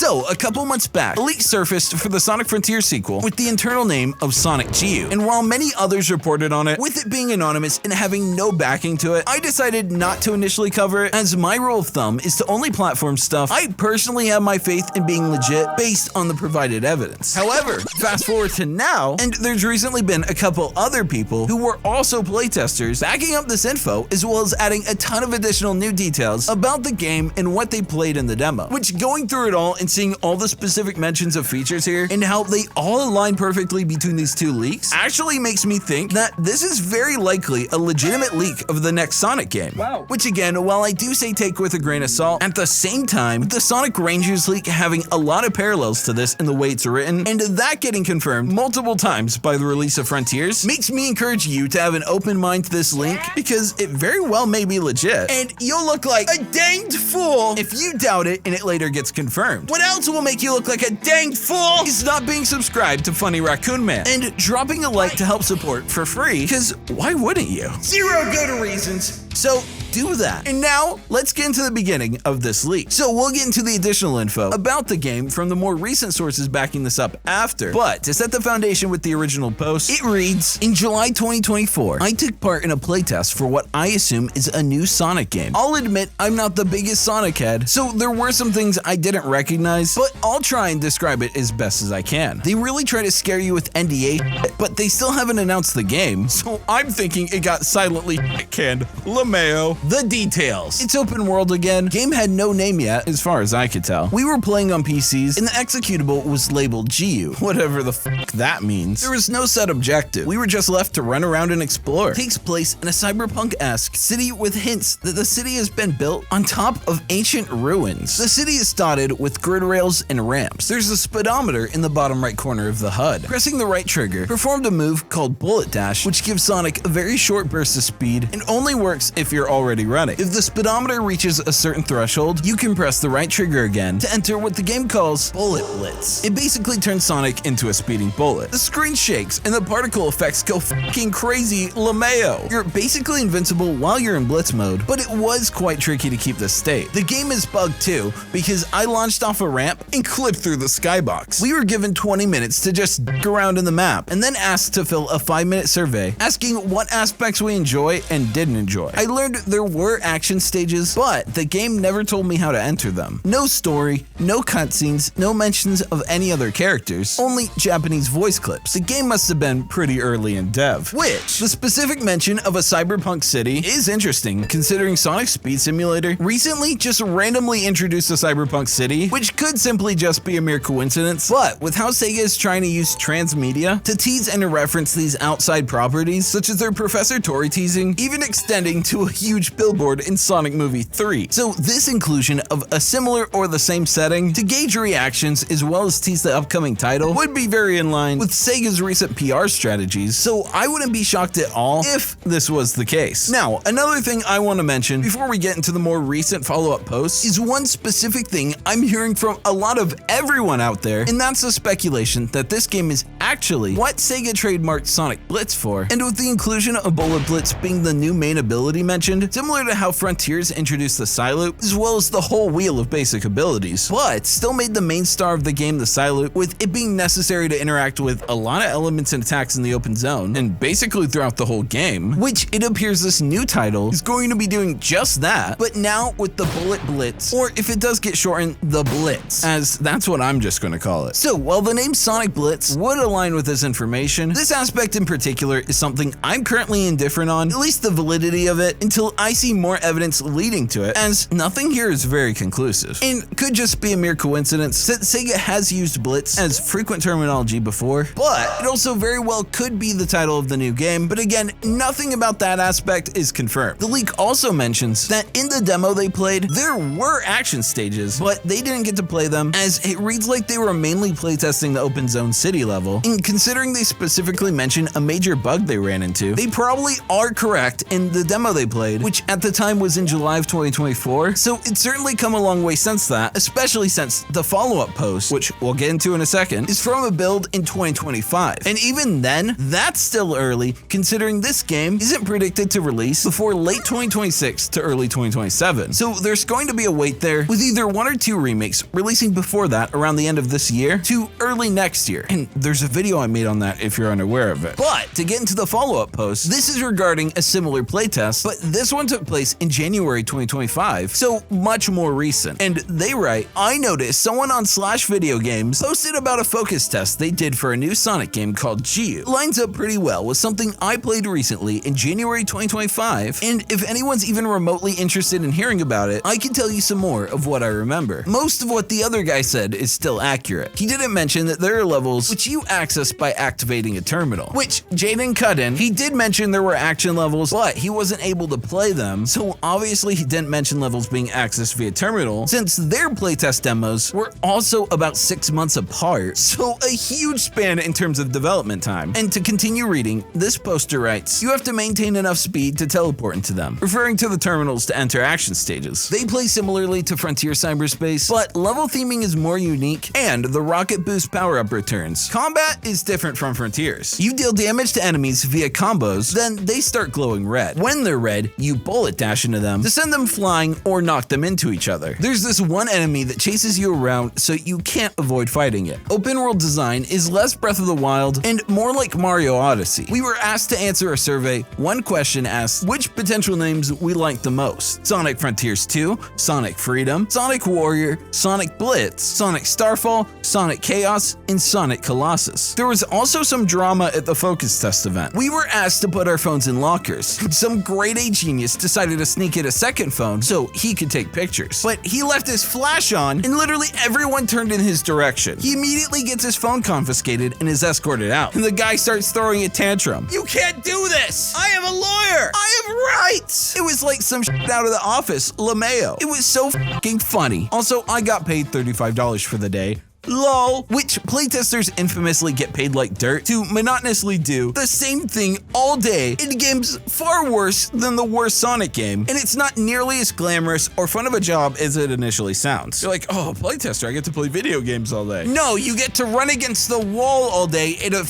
So, a couple months back, a leak surfaced for the Sonic Frontiers sequel with the internal name of Sonic GU, and while many others reported on it, with it being anonymous and having no backing to it, I decided not to initially cover it, as my rule of thumb is to only platform stuff I personally have my faith in being legit based on the provided evidence. However, fast forward to now, and there's recently been a couple other people who were also playtesters backing up this info, as well as adding a ton of additional new details about the game and what they played in the demo, which going through it all and seeing all the specific mentions of features here and how they all align perfectly between these two leaks actually makes me think that this is very likely a legitimate leak of the next Sonic game. Wow. Which again, while I do say take with a grain of salt, at the same time, with the Sonic Rangers leak having a lot of parallels to this in the way it's written, and that getting confirmed multiple times by the release of Frontiers, makes me encourage you to have an open mind to this link, because it very well may be legit, and you'll look like a danged fool if you doubt it and it later gets confirmed. What else will make you look like a danged fool is not being subscribed to Funny Raccoon Man and dropping a like to help support for free, because why wouldn't you? Zero good reasons. So do that. And now, let's get into the beginning of this leak. So we'll get into the additional info about the game from the more recent sources backing this up after. But to set the foundation with the original post, it reads, in July 2024, I took part in a playtest for what I assume is a new Sonic game. I'll admit I'm not the biggest Sonic head, so there were some things I didn't recognize, but I'll try and describe it as best as I can. They really try to scare you with NDA, but they still haven't announced the game, so I'm thinking it got silently canned. LeMayo. The details. It's open world again. Game had no name yet, as far as I could tell. We were playing on PCs, and the executable was labeled GU, whatever the fuck that means. There was no set objective. We were just left to run around and explore. It takes place in a cyberpunk-esque city with hints that the city has been built on top of ancient ruins. The city is dotted with grid rails and ramps. There's a speedometer in the bottom right corner of the HUD. Pressing the right trigger performed a move called Bullet Dash, which gives Sonic a very short burst of speed and only works if you're already running. If the speedometer reaches a certain threshold, you can press the right trigger again to enter what the game calls Bullet Blitz. It basically turns Sonic into a speeding bullet. The screen shakes and the particle effects go fucking crazy LeMayo. You're basically invincible while you're in Blitz mode, but it was quite tricky to keep this state. The game is bugged too, because I launched off a ramp and clipped through the skybox. We were given 20 minutes to just dig around in the map, and then asked to fill a 5-minute survey asking what aspects we enjoy and didn't enjoy. I learned there were action stages, but the game never told me how to enter them. No story, no cutscenes, no mentions of any other characters, only Japanese voice clips. The game must have been pretty early in dev, which the specific mention of a cyberpunk city is interesting, considering Sonic Speed Simulator recently just randomly introduced a cyberpunk city, which could simply just be a mere coincidence, but with how Sega is trying to use transmedia to tease and to reference these outside properties, such as their Professor Tori teasing, even extending to a huge billboard in Sonic Movie 3. So this inclusion of a similar or the same setting to gauge reactions as well as tease the upcoming title would be very in line with Sega's recent PR strategies, so I wouldn't be shocked at all if this was the case. Now, another thing I want to mention before we get into the more recent follow-up posts is one specific thing I'm hearing from a lot of everyone out there, and that's the speculation that this game is actually what Sega trademarked Sonic Blitz for, and with the inclusion of Bullet Blitz being the new main ability mentioned, similar to how Frontiers introduced the Psyloop, as well as the whole wheel of basic abilities, but still made the main star of the game the Psyloop, with it being necessary to interact with a lot of elements and attacks in the open zone, and basically throughout the whole game, which it appears this new title is going to be doing just that, but now with the Bullet Blitz, or if it does get shortened, the Blitz, as that's what I'm just going to call it. So while the name Sonic Blitz would align with this information, this aspect in particular is something I'm currently indifferent on, at least the validity of it, until I see more evidence leading to it, as nothing here is very conclusive, and could just be a mere coincidence since Sega has used Blitz as frequent terminology before, but it also very well could be the title of the new game, but again, nothing about that aspect is confirmed. The leak also mentions that in the demo they played, there were action stages, but they didn't get to play them, as it reads like they were mainly playtesting the open zone city level, And considering they specifically mention a major bug they ran into, they probably are correct in the demo they played, which at the time was in July of 2024, so it's certainly come a long way since that, especially since the follow-up post, which we'll get into in a second, is from a build in 2025. And even then, that's still early, considering this game isn't predicted to release before late 2026 to early 2027. So there's going to be a wait there, with either 1 or 2 remakes releasing before that around the end of this year to early next year. And there's a video I made on that if you're unaware of it. But to get into the follow-up post, this is regarding a similar playtest, but this one took place in January 2025, so much more recent. And they write, I noticed someone on /videogames posted about a focus test they did for a new Sonic game called Gyu. Lines up pretty well with something I played recently in January 2025, and if anyone's even remotely interested in hearing about it, I can tell you some more of what I remember. Most of what the other guy said is still accurate. He didn't mention that there are levels which you access by activating a terminal, which Jaden cut in. He did mention there were action levels, but he wasn't able to play them, so obviously he didn't mention levels being accessed via terminal, since their playtest demos were also about 6 months apart, so a huge span in terms of development time. And to continue reading, this poster writes, you have to maintain enough speed to teleport into them, referring to the terminals to enter action stages. They play similarly to Frontier Cyberspace, but level theming is more unique, and the rocket boost power-up returns. Combat is different from Frontier's. You deal damage to enemies via combos, then they start glowing red. When they're red, you bullet dash into them to send them flying or knock them into each other. There's this one enemy that chases you around so you can't avoid fighting it. Open world design is less Breath of the Wild and more like Mario Odyssey. We were asked to answer a survey. One question asked which potential names we liked the most: Sonic Frontiers 2, Sonic Freedom, Sonic Warrior, Sonic Blitz, Sonic Starfall, Sonic Chaos, and Sonic Colossus. There was also some drama at the focus test event. We were asked to put our phones in lockers. Some grade A genius decided to sneak in a second phone so he could take pictures. But he left his flash on and literally everyone turned in his direction. He immediately gets his phone confiscated and is escorted out. And the guy starts throwing a tantrum. You can't do this! I am a lawyer! I have rights! It was like some shit out of The Office, LeMayo. It was so fucking funny. Also, I got paid $35 for the day. LOL, which playtesters infamously get paid like dirt to monotonously do the same thing all day in games far worse than the worst Sonic game, and it's not nearly as glamorous or fun of a job as it initially sounds. You're like, oh, playtester, I get to play video games all day. No, you get to run against the wall all day in a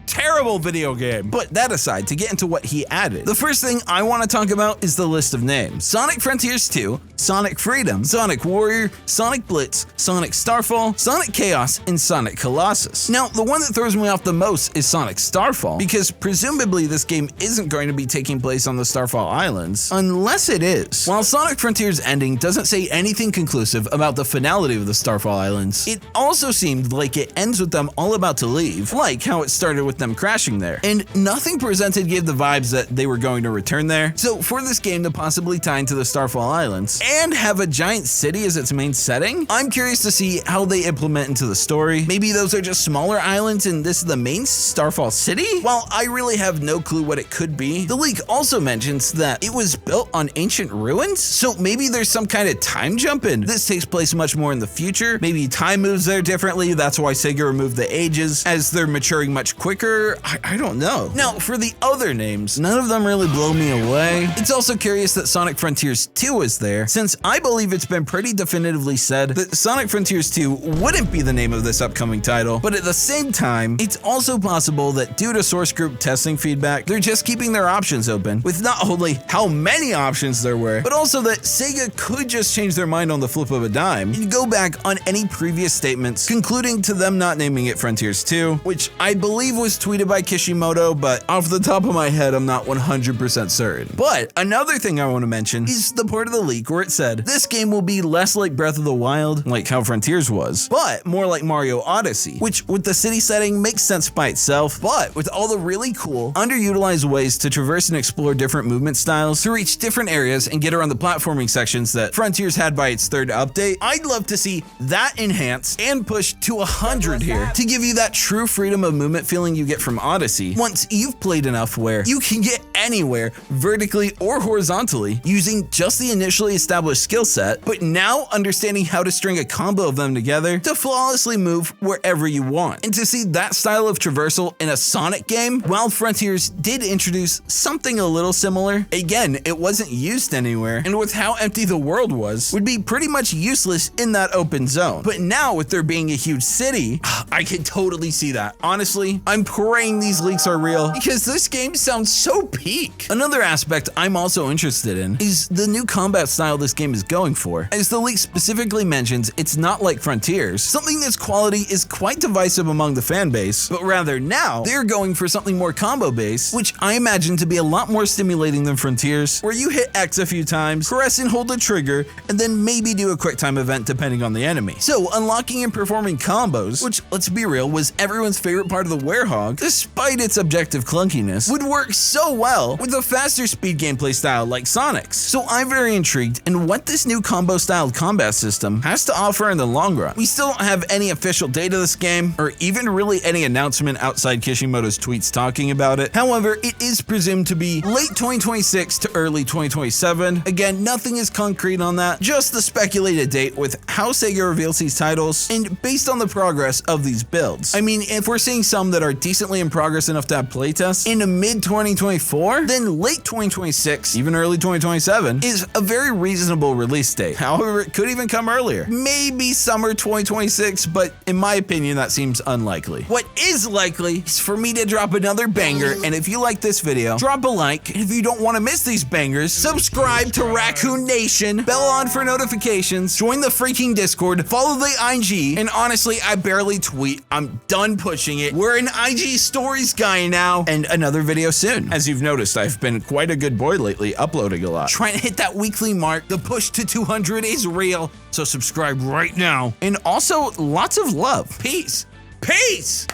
terrible video game. But that aside, to get into what he added, the first thing I want to talk about is the list of names. Sonic Frontiers 2, Sonic Freedom, Sonic Warrior, Sonic Blitz, Sonic Starfall, Sonic Chaos, and Sonic Colossus. Now, the one that throws me off the most is Sonic Starfall, because presumably this game isn't going to be taking place on the Starfall Islands, unless it is. While Sonic Frontiers ending doesn't say anything conclusive about the finality of the Starfall Islands, it also seemed like it ends with them all about to leave, like how it started with them crashing there. And nothing presented gave the vibes that they were going to return there, so for this game to possibly tie into the Starfall Islands and have a giant city as its main setting, I'm curious to see how they implement into the story. Maybe those are just smaller islands and this is the main Starfall City? While I really have no clue what it could be, the leak also mentions that it was built on ancient ruins, so maybe there's some kind of time jump in. This takes place much more in the future. Maybe time moves there differently, that's why Sega removed the ages as they're maturing much quicker. I don't know. Now, for the other names, none of them really blow me away. It's also curious that Sonic Frontiers 2 is there, since I believe it's been pretty definitively said that Sonic Frontiers 2 wouldn't be the name of this upcoming title, but at the same time, it's also possible that due to source group testing feedback, they're just keeping their options open, with not only how many options there were, but also that Sega could just change their mind on the flip of a dime and go back on any previous statements, concluding to them not naming it Frontiers 2, which I believe was tweeted by Kishimoto, but off the top of my head, I'm not 100% certain. But another thing I want to mention is the part of the leak where it said, this game will be less like Breath of the Wild, like how Frontiers was, but more like Mario Odyssey, which with the city setting makes sense by itself, but with all the really cool, underutilized ways to traverse and explore different movement styles to reach different areas and get around the platforming sections that Frontiers had by its third update, I'd love to see that enhanced and pushed to 100 here to give you that true freedom of movement feeling you get from Odyssey once you've played enough where you can get anywhere vertically or horizontally using just the initially established skill set, but now understanding how to string a combo of them together to flawlessly move wherever you want. And to see that style of traversal in a Sonic game, while Frontiers did introduce something a little similar, again, it wasn't used anywhere, and with how empty the world was, would be pretty much useless in that open zone. But now with there being a huge city, I can totally see that. Honestly, I'm praying these leaks are real because this game sounds so peak. Another aspect I'm also interested in is the new combat style this game is going for. As the leak specifically mentions, it's not like Frontiers. Something that's quality is quite divisive among the fan base, but rather now they're going for something more combo based, which I imagine to be a lot more stimulating than Frontiers, where you hit X a few times, press and hold the trigger, and then maybe do a quick time event depending on the enemy. So unlocking and performing combos, which let's be real was everyone's favorite part of the Werehog, despite its objective clunkiness, would work so well with a faster speed gameplay style like Sonic's. So I'm very intrigued in what this new combo styled combat system has to offer in the long run. We still don't have any official date of this game, or even really any announcement outside Kishimoto's tweets talking about it. However, it is presumed to be late 2026 to early 2027. Again, nothing is concrete on that, just the speculated date with how Sega reveals these titles and based on the progress of these builds. I mean, if we're seeing some that are decently in progress enough to have playtests in mid-2024, then late 2026, even early 2027, is a very reasonable release date. However, it could even come earlier. Maybe summer 2026, but in my opinion, that seems unlikely. What is likely is for me to drop another banger, and if you like this video, drop a like, and if you don't want to miss these bangers, subscribe to Raccoon Nation, bell on for notifications, join the freaking Discord, follow the IG, and honestly, I barely tweet. I'm done pushing it. We're an IG stories guy now, and another video soon. As you've noticed, I've been quite a good boy lately, uploading a lot. Trying to hit that weekly mark. The push to 200 is real, so subscribe right now. And also, lots of love. Peace. Peace!